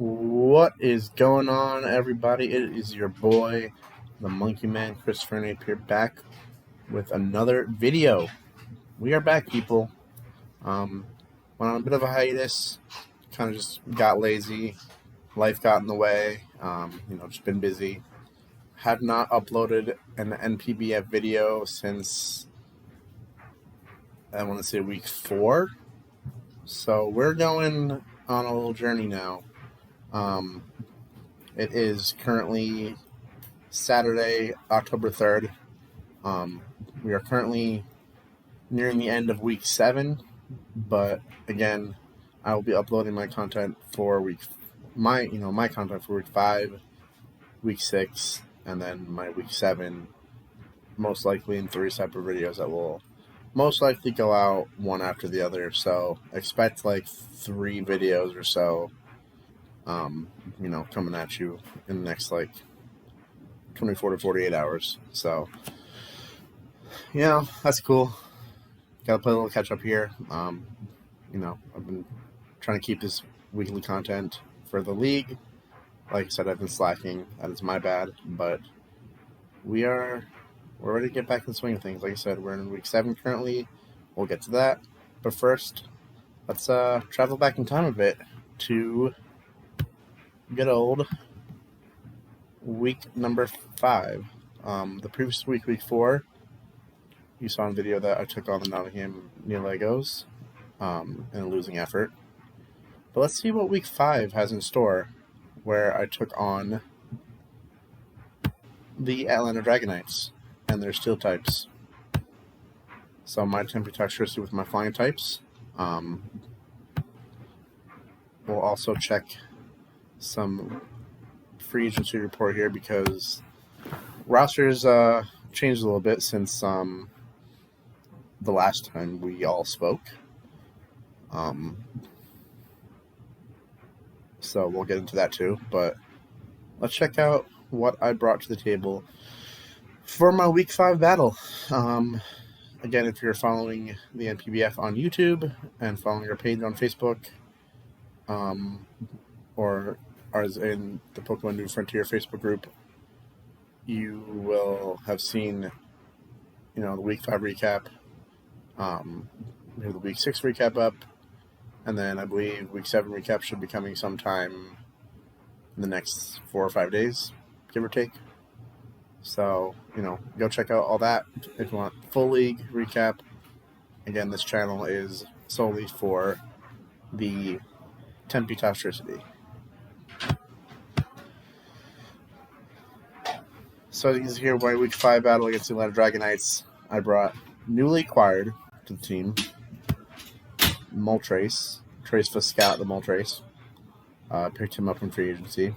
What is going on, everybody? It is your boy, the Monkey Man Chrisfernape here, back with another video. We are back, people. Went on a bit of a hiatus, kind of just got lazy, life got in the way, just been busy. Have not uploaded an NPBF video since, I want to say, week 4. So we're going on a little journey now. It is currently Saturday, October 3rd. We are currently nearing the end of week 7, but again, I will be uploading my content for my content for week 5, week 6, and then my week 7, most likely in 3 separate videos that will most likely go out one after the other. So expect like 3 videos or so, coming at you in the next like 24 to 48 hours. So, that's cool. Got to play a little catch up here. I've been trying to keep this weekly content for the league. Like I said, I've been slacking. That is my bad. But we're ready to get back in the swing of things. Like I said, we're in week 7 currently. We'll get to that. But first, let's travel back in time a bit to good old week number 5. The previous week, week 4, you saw in the video that I took on the Nottingham Near Legos in a losing effort. But let's see what week 5 has in store, where I took on the Atlanta Dragonites and their steel types. So my Tempe Toxtricity with my flying types. We'll also check some free agency report here because rosters changed a little bit since the last time we all spoke. So we'll get into that too, but let's check out what I brought to the table for my week 5 battle. Again, if you're following the NPBF on YouTube and following our page on Facebook, or as in the Pokemon New Frontier Facebook group, you will have seen, the week 5 recap. We have the week 6 recap up, and then I believe week 7 recap should be coming sometime in the next 4 or 5 days, give or take. So, go check out all that if you want full league recap. Again, this channel is solely for the Tempe Toxtricity. So as you can see here, my week 5 battle against the Atlanta Dragonites, I brought newly acquired to the team Moltres, Trace Scout, the Moltres. Picked him up in free agency.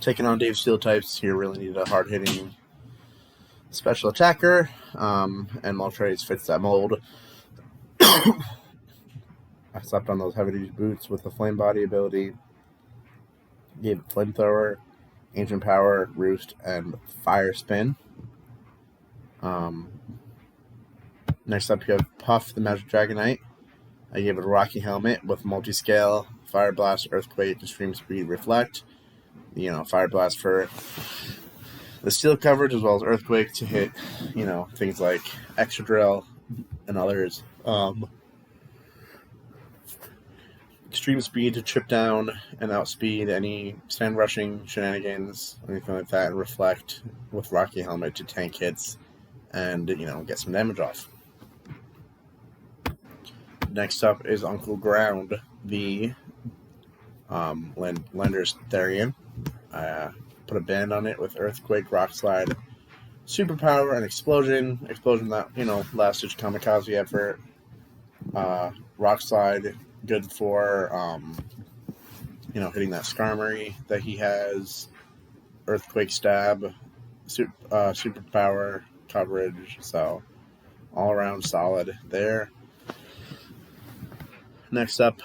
Taking on Dave Steel types here really needed a hard-hitting special attacker, and Moltres fits that mold. I slept on those heavy-duty boots with the flame body ability. Gave it flamethrower, ancient power, roost, and fire spin. Next up, you have Puff, the Magic Dragonite. I gave it a rocky helmet with multi-scale, fire blast, earthquake, extreme speed, reflect. Fire blast for the steel coverage as well as earthquake to hit, things like extra drill and others. Extreme speed to chip down and outspeed any stand rushing shenanigans, anything like that, and reflect with rocky helmet to tank hits and, get some damage off. Next up is Uncle Ground, the Lender's Therian. I put a band on it with Earthquake, Rock Slide, Superpower, and Explosion. Explosion, that, last-ditch kamikaze effort. Rock Slide, good for, hitting that Skarmory that he has. Earthquake Stab, Superpower, coverage. So, all around solid there. Next up,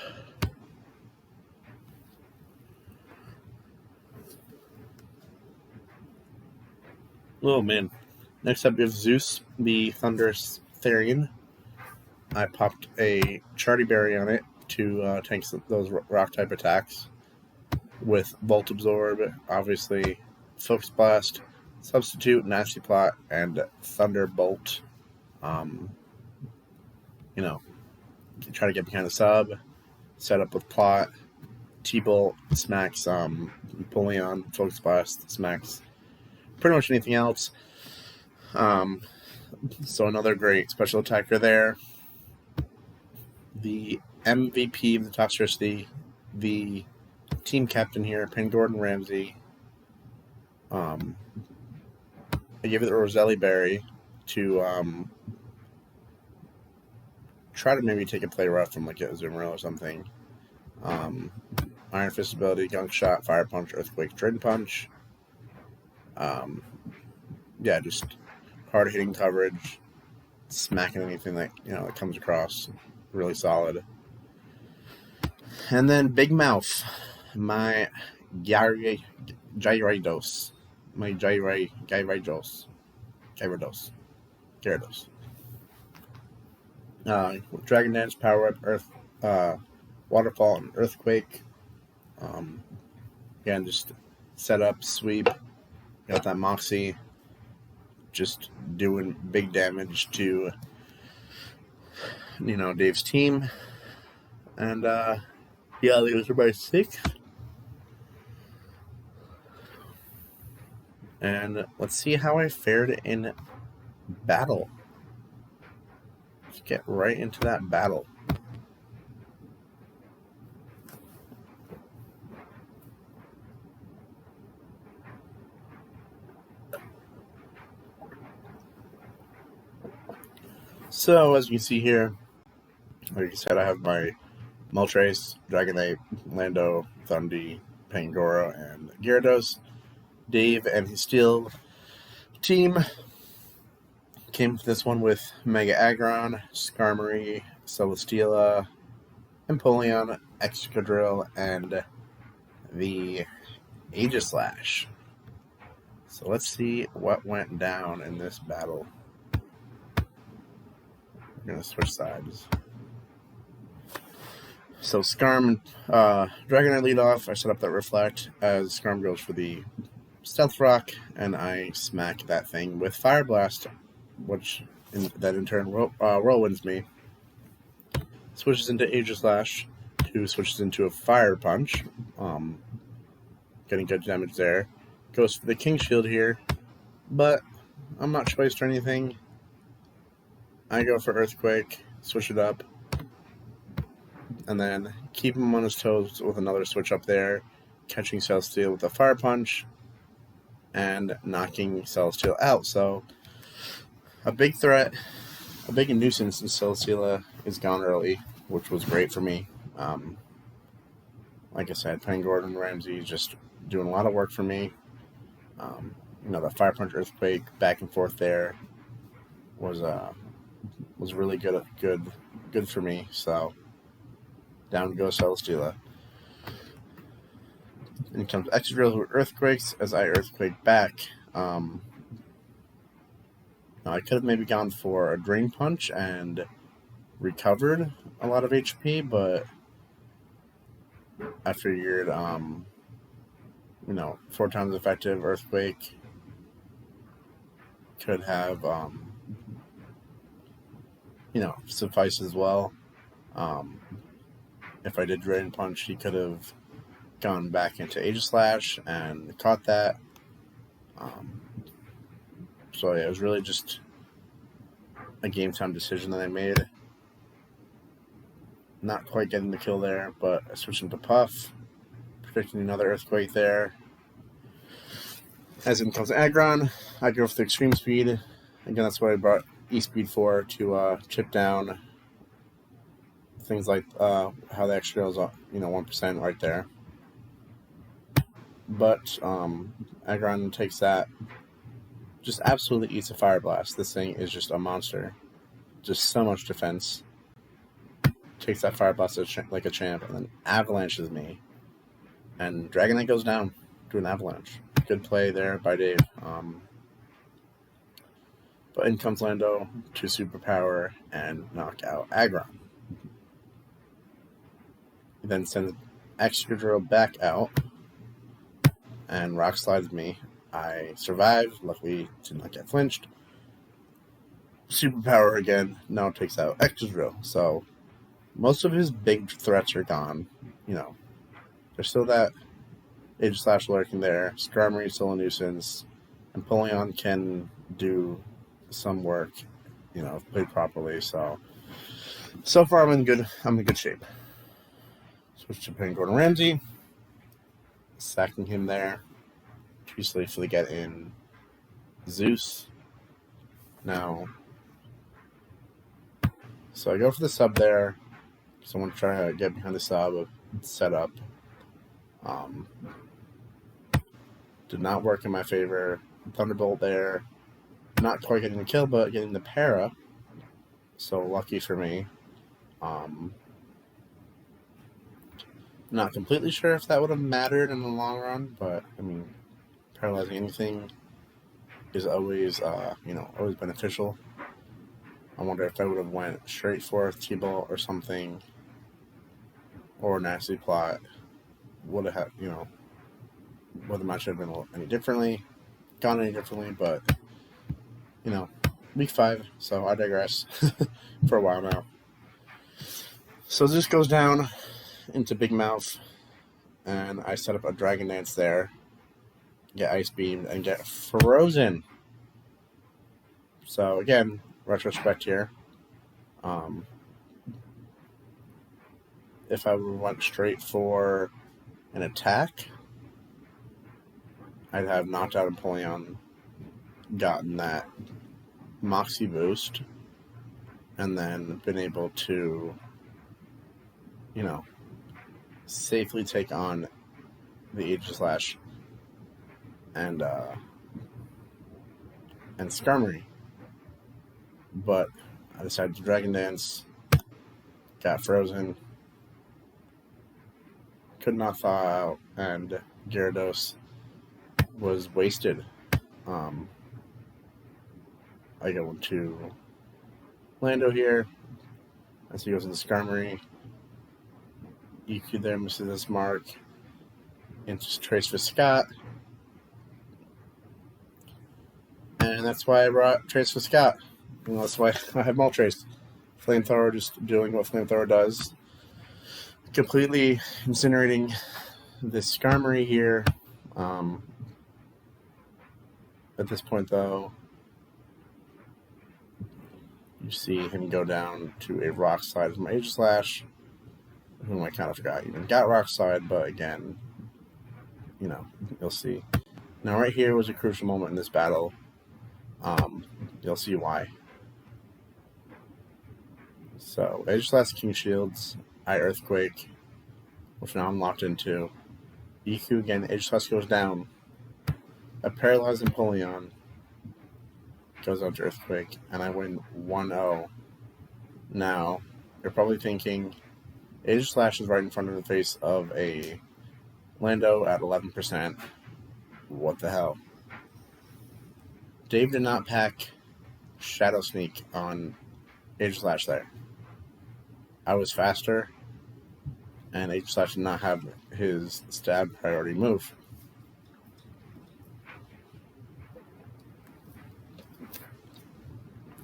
oh man. Next up, we have Zeus, the Thunderous Therian. I popped a Charty Berry on it to tank those rock type attacks with Volt Absorb, obviously Focus Blast, Substitute, Nasty Plot, and Thunderbolt. Try to get behind the sub, set up with Plot, T-Bolt, smacks Napoleon, Focus Blast, smacks pretty much anything else. So another great special attacker there. The MVP of the Toxtricity, the team captain here, Gordon Ramsay. I gave it the Roselli Berry to try to maybe take a play rough from like a Azumarill or something. Iron Fist ability, Gunk Shot, Fire Punch, Earthquake, Drain Punch. Just hard hitting coverage, smacking anything that that comes across, really solid. And then Big Mouth, my Gyarados. Dragon Dance, Power Whip, Earth, Waterfall, and Earthquake. Again, just set up, sweep. Got that Moxie, just doing big damage to Dave's team. And those are my 6. And let's see how I fared in battle. Let's get right into that battle. So, as you can see here, like I said, I have my Moltres, Dragonite, Lando, Thundy, Pangoro, and Gyarados. Dave and his Steel team came to this one with Mega Aggron, Skarmory, Celesteela, Empoleon, Excadrill, and the Aegislash. So let's see what went down in this battle. We're going to switch sides. So Skarm, Dragonite lead off. I set up that Reflect as Skarm goes for the Stealth Rock, and I smack that thing with Fire Blast, which in turn whirlwinds me. Switches into Aegislash, who switches into a Fire Punch, getting good damage there. Goes for the King Shield here, but I'm not choiced or anything. I go for Earthquake, switch it up, and then keep him on his toes with another switch up there, catching Celesteela with a Fire Punch, and knocking Celesteela out. So, a big threat, a big nuisance, and Celesteela is gone early, which was great for me. Like I said, Gordon Ramsay just doing a lot of work for me. The Fire Punch, Earthquake, back and forth there was really good for me. So down goes Celesteela. And comes Excadrill with Earthquakes as I Earthquake back. I could have maybe gone for a Drain Punch and recovered a lot of HP, but I figured 4 times effective Earthquake could have suffice as well. If I did Drain Punch, he could have gone back into Aegislash and caught that. So yeah, it was really just a game time decision that I made. Not quite getting the kill there, but I switched into Puff, predicting another Earthquake there. As in comes Aggron, I go for the Extreme Speed. Again, that's what I brought E-Speed for, to chip down things like how the extra is 1% right there. But Aggron takes that, just absolutely eats a Fire Blast. This thing is just a monster. Just so much defense. Takes that Fire Blast like a champ, and then avalanches me. And Dragonite goes down to an avalanche. Good play there by Dave. But in comes Lando to superpower and knock out Aggron. He then sends Excadrill back out and rock slides me. I survived, luckily did not get flinched. Superpower again, now takes out Excadrill. So most of his big threats are gone. There's still that Aegislash lurking there. Skarmory is still a nuisance. And Empoleon can do some work, if played properly. So far I'm in good shape. Switch to playing Gordon Ramsay. Sacking him there. Too safely get in Zeus. Now, so I go for the sub there. Someone try to get behind the sub setup. Did not work in my favor. Thunderbolt there. Not quite getting the kill, but getting the para. So lucky for me. Not completely sure if that would have mattered in the long run, but paralyzing anything is always, always beneficial. I wonder if I would have went straight for T-Ball or something, or Nasty Plot, would have, whether the match had been any differently, gone any differently, but, week 5, so I digress for a while now. So this goes down into Big Mouth, and I set up a Dragon Dance there, get Ice Beamed, and get Frozen. So again, retrospect here. If I went straight for an attack, I'd have knocked out Empoleon, gotten that Moxie boost, and then been able to, safely take on the Aegislash and Skarmory. But I decided to Dragon Dance, got Frozen, could not thaw out, and Gyarados was wasted. I go into Lando here as he goes into Skarmory. EQ there misses this mark. Into Trace for Scott. And that's why I brought Trace for Scott. And that's why I have Moltres. Flamethrower just doing what Flamethrower does. Completely incinerating this Skarmory here. At this point, though, you see him go down to a Rock Slide from Aegislash, whom I kind of forgot even got Rock Slide, but again, you'll see. Now, right here was a crucial moment in this battle. You'll see why. So, Aegislash King Shields, I Earthquake, which now I'm locked into. EQ again, Aegislash goes down. A paralyzed Empoleon goes on to Earthquake, and I win 1-0. Now, you're probably thinking, Aegislash is right in front of the face of a Lando at 11%. What the hell? Dave did not pack Shadow Sneak on Aegislash there. I was faster, and Aegislash did not have his stab priority move.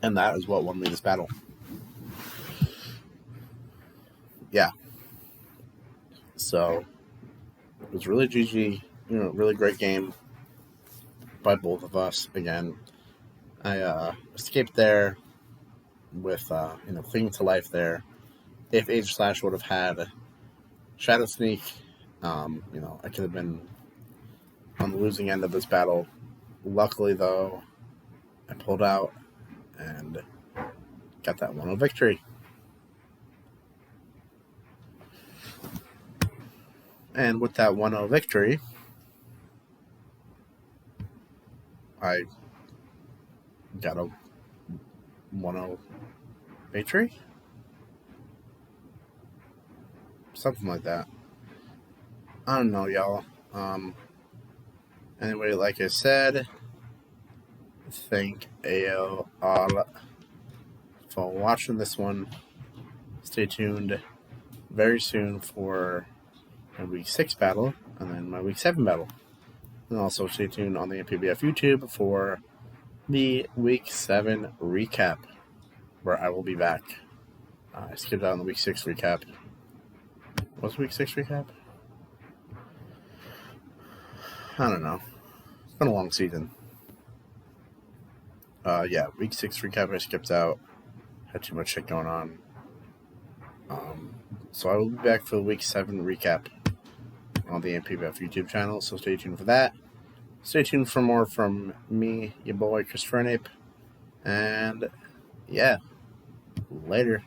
And that is what won me this battle. Yeah. So, it was really GG, really great game by both of us. Again, I escaped there with, clinging to life there. If Aegislash would have had Shadow Sneak, I could have been on the losing end of this battle. Luckily, though, I pulled out and got that 1-0 victory. And with that 1-0 victory, I got a 1-0 victory? Something like that. I don't know, y'all. Anyway, like I said, thank you all for watching this one. Stay tuned very soon for my Week 6 battle and then my Week 7 battle. And also stay tuned on the NPBF YouTube for the Week 7 recap, where I will be back. I skipped out on the Week 6 recap. What's Week 6 recap? I don't know. It's been a long season. Week 6 recap I skipped out. Had too much shit going on. So I will be back for the Week 7 recap on the NPBF YouTube channel, so stay tuned for that. Stay tuned for more from me, your boy, Chrisfernape. And, yeah, later.